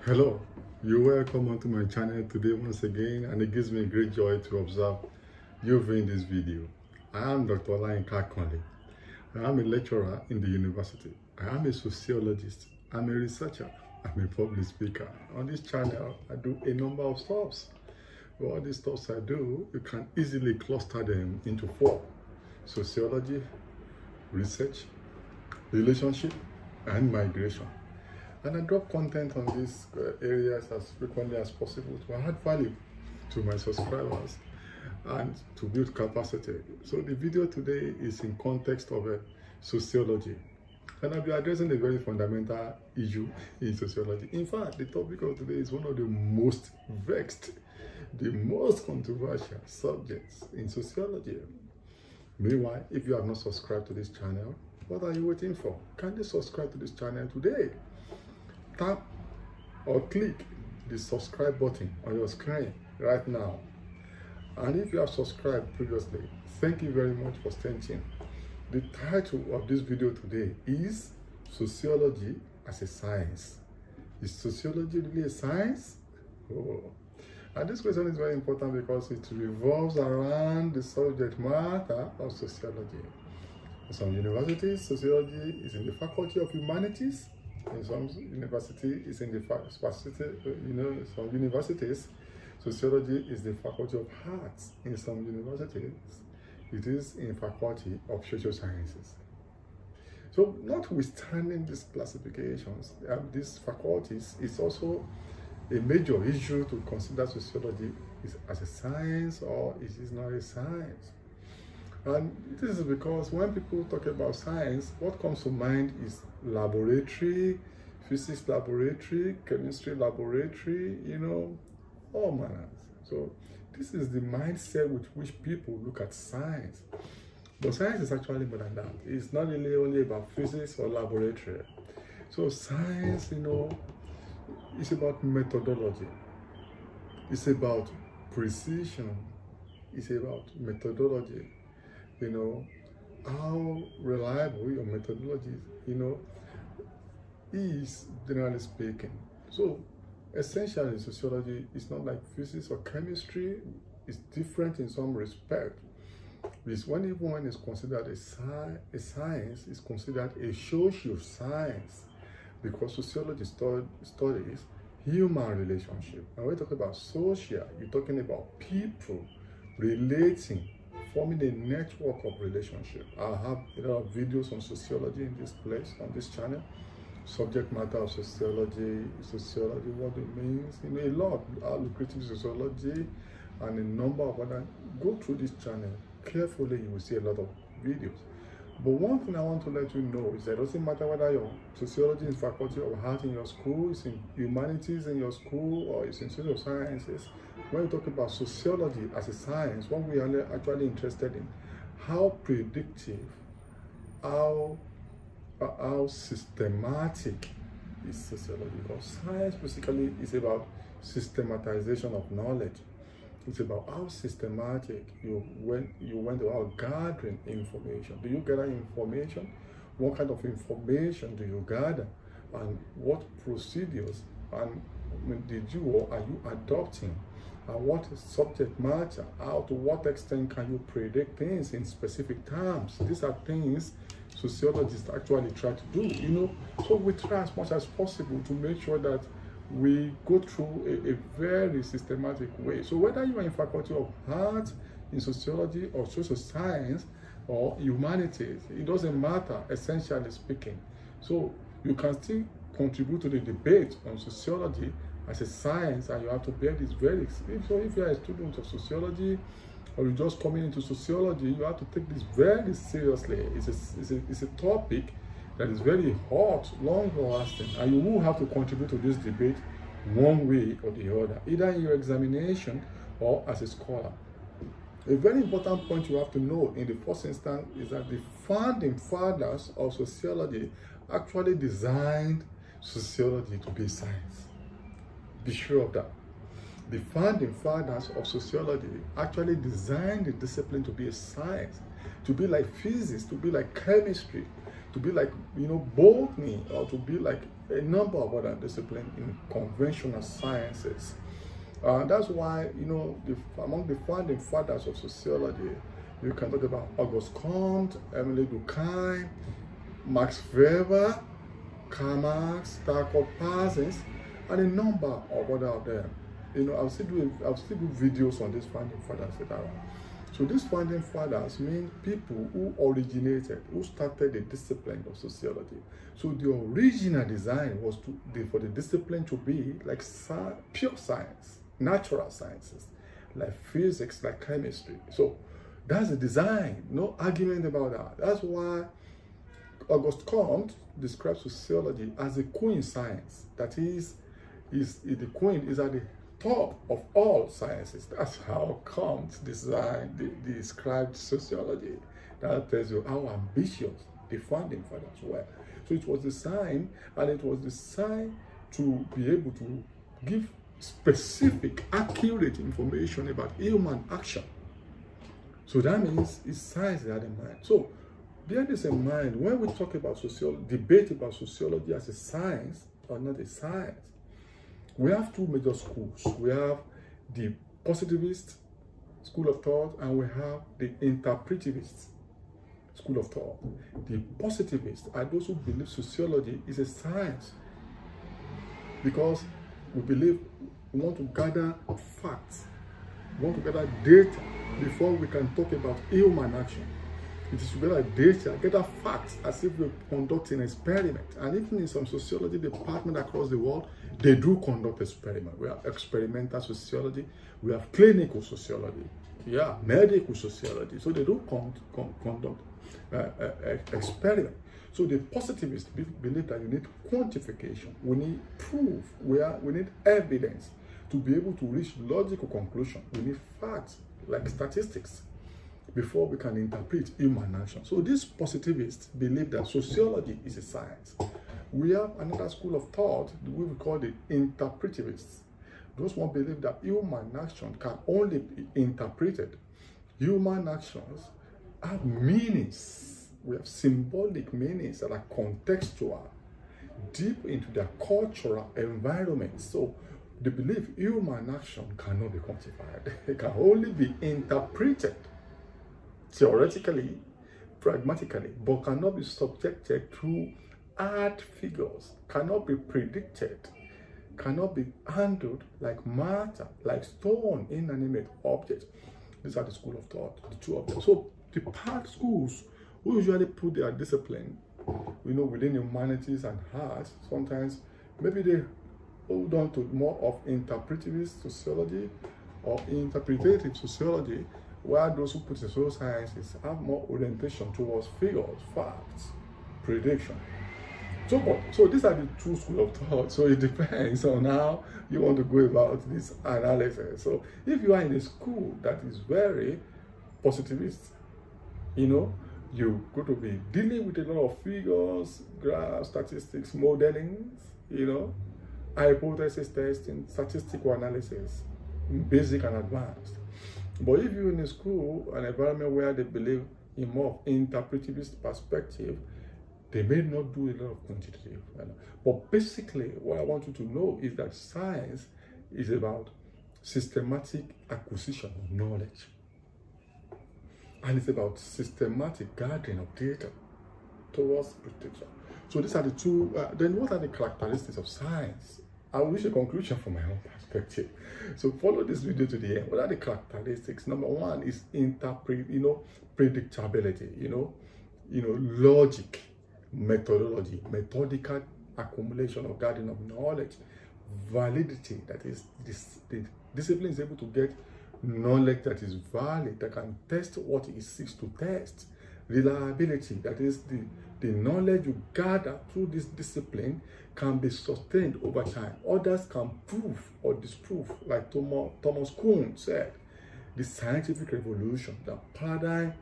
Hello, you're welcome onto my channel today once again, and it gives me great joy to observe you viewing this video. I am Dr. Olayinka Conley. I am a lecturer in the university. I am a sociologist. I'm a researcher. I'm a public speaker. On this channel, I do a number of stuffs. All these stuffs I do, you can easily cluster them into four: sociology, research, relationship, and migration. And I drop content on these areas as frequently as possible to add value to my subscribers and to build capacity. So the video today is in context of sociology. And I'll be addressing a very fundamental issue in sociology. In fact, the topic of today is one of the most vexed, the most controversial subjects in sociology. Meanwhile, if you have not subscribed to this channel, what are you waiting for? Kindly subscribe to this channel today. Tap or click the subscribe button on your screen right now. And if you have subscribed previously, thank you very much for staying tuned. The title of this video today is Sociology as a Science. Is sociology really a science? Oh. And this question is very important because it revolves around the subject matter of sociology. In some universities, sociology is in the Faculty of Humanities. In some university, it's in the some universities, sociology is the Faculty of Arts. In some universities, it is in Faculty of Social Sciences. So, notwithstanding these classifications, these faculties, it's also a major issue to consider sociology as a science or it is not a science. And this is because when people talk about science, what comes to mind is laboratory, physics laboratory, chemistry laboratory, all manners. So this is the mindset with which people look at science. But science is actually more than that. It's not really only about physics or laboratory. So science, it's about methodology. It's about precision. It's about methodology. How reliable your methodology is, generally speaking. So essentially sociology is not like physics or chemistry. It's different in some respect. Because when it's considered a science, it's considered a social science, because sociology studies human relationship. And when we talk about social, you're talking about people relating, forming a network of relationship. I have a lot of videos on sociology in this place, on this channel. Subject matter of sociology, what it means, a lot, lucrative sociology, and a number of other. Go through this channel carefully, you will see a lot of videos. But one thing I want to let you know is that it doesn't matter whether your sociology is Faculty of Art in your school, it's in humanities in your school, or it's in social sciences. When we talk about sociology as a science, what we are actually interested in, how predictive, how systematic is sociology. Because science basically is about systematization of knowledge. It's about how systematic you went about gathering information. Do you gather information? What kind of information do you gather? And what procedures did you or are you adopting? And what subject matter? How to what extent can you predict things in specific terms? These are things sociologists actually try to do, So we try as much as possible to make sure that we go through a very systematic way. So whether you are in Faculty of Arts, in sociology, or social science, or humanities, it doesn't matter, essentially speaking. So you can still contribute to the debate on sociology as a science, and you have to bear this very. So if you are a student of sociology, or you're just coming into sociology, you have to take this very seriously. It's a topic that is very hot, long-lasting, and you will have to contribute to this debate one way or the other, either in your examination or as a scholar. A very important point you have to know in the first instance is that the founding fathers of sociology actually designed sociology to be science. Be sure of that. The founding fathers of sociology actually designed the discipline to be a science. to be like physics, to be like chemistry, to be like, botany, or to be like a number of other disciplines in conventional sciences. That's why, among the founding fathers of sociology, you can talk about Auguste Comte, Emile Durkheim, Max Weber, Karl Marx, Tarkov Parsons, and a number of other of them. I'll still do videos on these founding fathers, etc. So these founding fathers mean people who originated, who started the discipline of sociology. So the original design was for the discipline to be like pure science, natural sciences, like physics, like chemistry. So that's the design, no argument about that. That's why Auguste Comte describes sociology as a queen science. That is the queen is at the top of all sciences. That's how Comte described sociology. That tells you how ambitious the founding fathers were. So it was designed, and it was designed to be able to give specific, accurate information about human action. So that means it's science that in mind. So bear this in mind when we talk about sociology, debate about sociology as a science or not a science. We have two major schools. We have the positivist school of thought, and we have the interpretivist school of thought. The positivists are those who believe sociology is a science because we believe we want to gather facts, we want to gather data before we can talk about human action. It is to gather data, gather facts as if we're conducting an experiment. And even in some sociology departments across the world, they do conduct experiments. We have experimental sociology, we have clinical sociology, medical sociology. So they do conduct experiments. So the positivists believe that you need quantification, we need proof, we need evidence to be able to reach logical conclusion. We need facts like statistics before we can interpret human action. So these positivists believe that sociology is a science. We have another school of thought, we will call the interpretivists. Those one believe that human action can only be interpreted. Human actions have meanings. We have symbolic meanings that are contextual, deep into their cultural environment. So they believe human action cannot be quantified. It can only be interpreted theoretically, pragmatically, but cannot be subjected to hard figures, cannot be predicted, cannot be handled like matter, like stone, inanimate object. These are the school of thought, the two of them. So the part schools who usually put their discipline, within humanities and arts, sometimes maybe they hold on to more of interpretivist sociology or interpretative sociology, while those who put in social sciences have more orientation towards figures, facts, prediction. So these are the two schools of thought. So it depends on how you want to go about this analysis. So if you are in a school that is very positivist, you're going to be dealing with a lot of figures, graphs, statistics, modeling, hypothesis testing, statistical analysis, basic and advanced. But if you're in a school, an environment where they believe in more interpretivist perspective, they may not do a lot of quantitative. But basically, what I want you to know is that science is about systematic acquisition of knowledge. And it's about systematic gathering of data towards prediction. So these are the two. Then what are the characteristics of science? I will reach a conclusion from my own perspective. So follow this video to the end. What are the characteristics? Number one is predictability, logic, methodology, methodical accumulation or gathering of knowledge, validity, that is, the discipline is able to get knowledge that is valid, that can test what it seeks to test, reliability, that is, the knowledge you gather through this discipline can be sustained over time. Others can prove or disprove, like Thomas Kuhn said, the scientific revolution, the paradigm,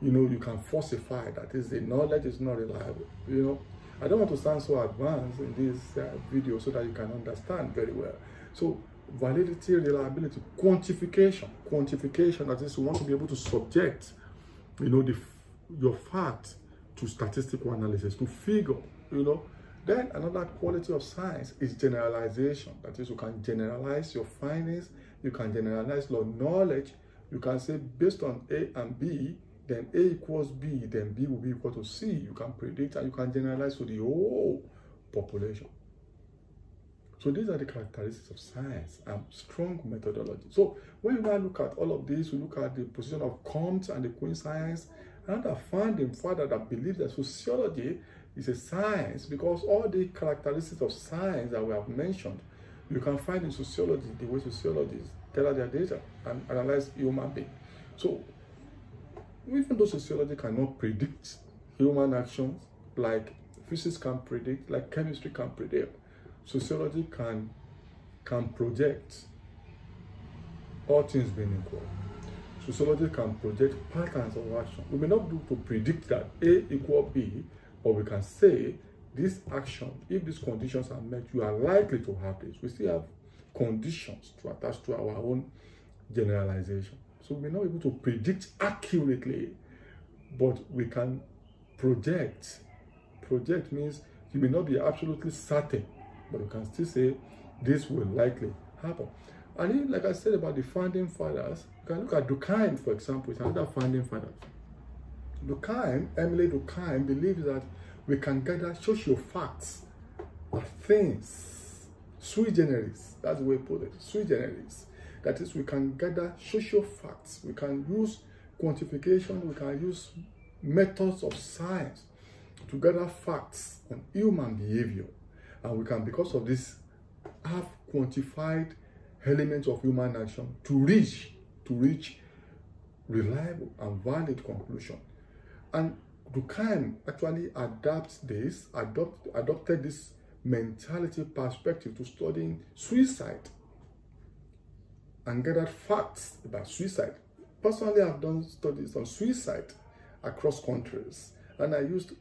you can falsify, that is, the knowledge is not reliable. I don't want to sound so advanced in this video so that you can understand very well. So validity, reliability, quantification, that is, you want to be able to subject you know, your fact to statistical analysis, to figure, you know. Then another quality of science is generalization. That is, you can generalize your findings, you can generalize your knowledge. You can say based on A and B, then A equals B, then B will be equal to C. You can predict and you can generalize to the whole population. So these are the characteristics of science and strong methodology. So when you now look at all of this, you look at the position of Comte and the Queen science, another founding father that believes that sociology is a science, because all the characteristics of science that we have mentioned, you can find in sociology, the way sociologists gather their data and analyze human beings. So even though sociology cannot predict human actions like physics can predict, like chemistry can predict, sociology can project, all things being equal. Sociology can project patterns of action. We may not be able to predict that A equal B, but we can say this action, if these conditions are met, you are likely to have this. We still have conditions to attach to our own generalization. So we may not be able to predict accurately, but we can project. Project means you may not be absolutely certain, but you can still say this will likely happen. And then, like I said about the founding fathers, you can look at Durkheim, for example. It's another founding father. Durkheim, Emile Durkheim, believes that we can gather social facts of things, sui generis. That's the way he put it, sui generis. That is, we can gather social facts. We can use quantification. We can use methods of science to gather facts on human behavior. And we can, because of this, have quantified elements of human action to reach reliable and valid conclusion. And Durkheim actually adopted this mentality perspective to studying suicide and gathered facts about suicide. Personally, I've done studies on suicide across countries, and I used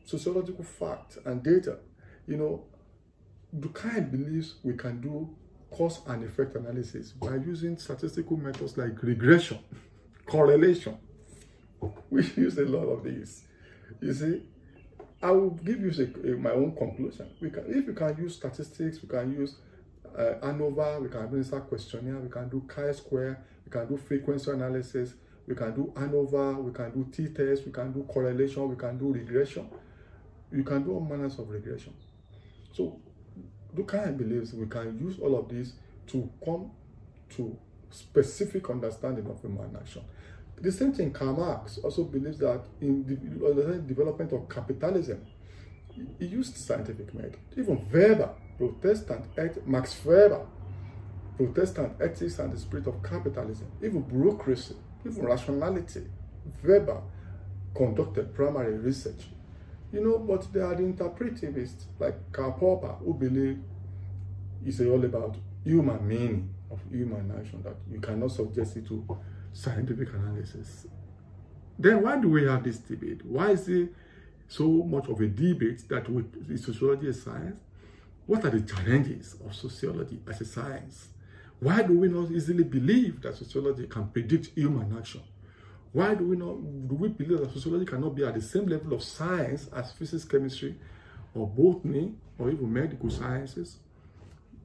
sociological facts and data. You know, Durkheim believes we can do cause and effect analysis by using statistical methods like regression, correlation. We use a lot of these. You see, I will give you my own conclusion. If we can use statistics, we can use ANOVA, we can administer questionnaire, we can do chi-square, we can do frequency analysis, we can do ANOVA, we can do t-test, we can do correlation, we can do regression. You can do all manners of regression. So Durkheim believes we can use all of these to come to specific understanding of human action. The same thing, Karl Marx also believes that in the development of capitalism, he used scientific method. Even Weber, Max Weber, Protestant ethics and the spirit of capitalism, even bureaucracy, even rationality, Weber conducted primary research. You know, but there are the interpretivists like Karl Popper who believe it's all about human meaning of human action, that you cannot suggest it to scientific analysis. Then why do we have this debate? Why is it so much of a debate that is sociology a science? What are the challenges of sociology as a science? Why do we not easily believe that sociology can predict human action? Why do we believe that sociology cannot be at the same level of science as physics, chemistry, or botany, or even medical sciences?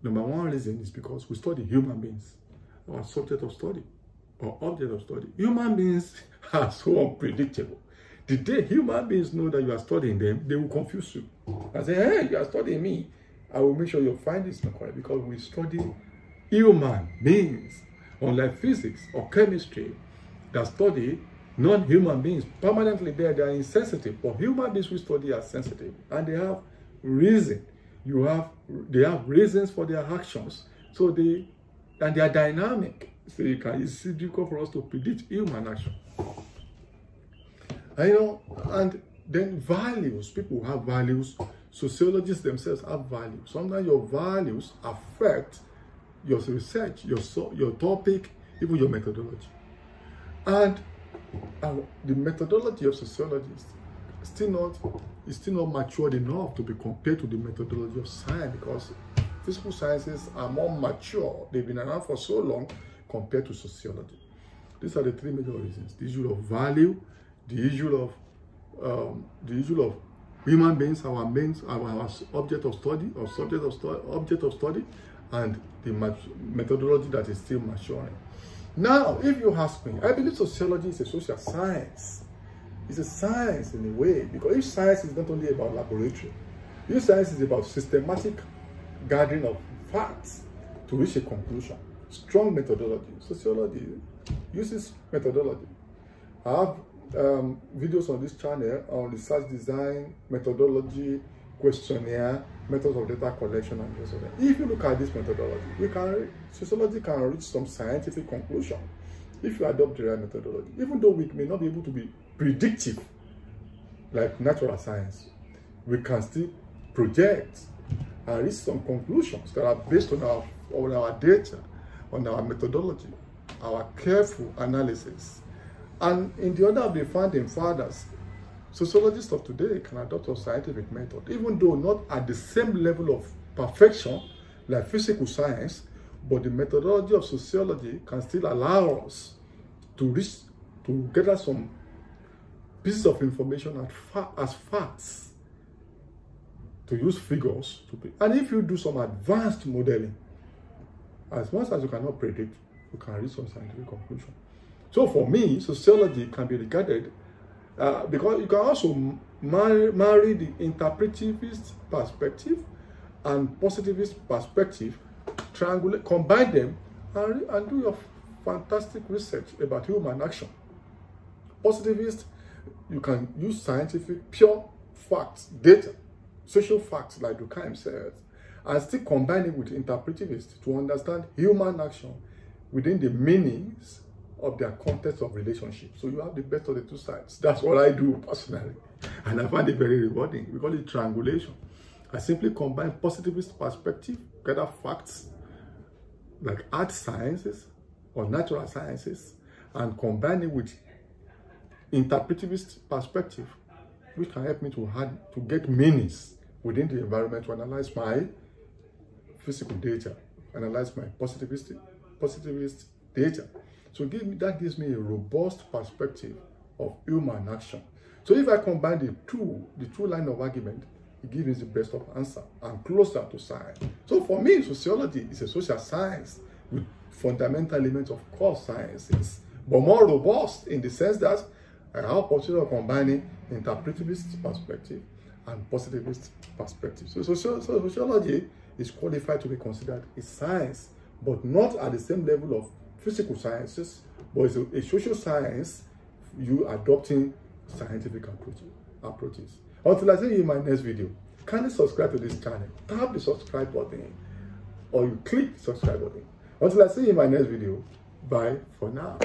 Number one reason is because we study human beings, our subject of study, or object of study. Human beings are so unpredictable. The day human beings know that you are studying them, they will confuse you. And say, hey, you are studying me. I will make sure you find this not correct, because we study human beings, unlike physics or chemistry that study non-human beings. Permanently there, they are insensitive, but human beings we study are sensitive, and they have reason. They have reasons for their actions. So they are dynamic. So it's difficult for us to predict human action. And then values. People have values. Sociologists themselves have values. Sometimes your values affect your research, your topic, even your methodology. And the methodology of sociologists is still not matured enough to be compared to the methodology of science, because physical sciences are more mature. They've been around for so long compared to sociology. These are the three major reasons: the issue of value, the issue of human beings, our object of study or object of study, and the methodology that is still maturing. Now, if you ask me, I believe sociology is a social science. It's a science in a way, because if science is not only about laboratory, if science is about systematic gathering of facts to reach a conclusion, strong methodology. Sociology uses methodology. I have videos on this channel on research design, methodology, questionnaire, methods of data collection, and so on. If you look at this methodology, sociology can reach some scientific conclusion if you adopt the right methodology. Even though we may not be able to be predictive like natural science, we can still project and reach some conclusions that are based on our data, on our methodology, our careful analysis. And in the order of the founding fathers, sociologists of today can adopt a scientific method, even though not at the same level of perfection like physical science, but the methodology of sociology can still allow us to gather some pieces of information as facts, to use figures and if you do some advanced modeling, as much as you cannot predict, you can reach some scientific conclusion. So for me, sociology can be regarded because you can also marry the interpretivist perspective and positivist perspective, combine them and do your fantastic research about human action. Positivist, you can use scientific, pure facts, data, social facts like Durkheim says, and still combine it with interpretivist to understand human action within the meanings of their context of relationship. So you have the best of the two sides. That's what I do personally, and I find it very rewarding. We call it triangulation. I simply combine positivist perspective, gather facts like art sciences or natural sciences, and combine it with interpretivist perspective, which can help me to get meanings within the environment, to analyze my physical data, analyze my positivist data. So that gives me a robust perspective of human action. So if I combine the two line of argument, it gives me the best of answer and closer to science. So for me, sociology is a social science with fundamental elements of core sciences, but more robust in the sense that I have opportunity of combining interpretivist perspective and positivist perspective. So sociology is qualified to be considered a science, but not at the same level of physical sciences, but it's a social science, you adopting scientific approaches. Until I see you in my next video, kindly subscribe to this channel. Tap the subscribe button or you click the subscribe button. Until I see you in my next video, bye for now.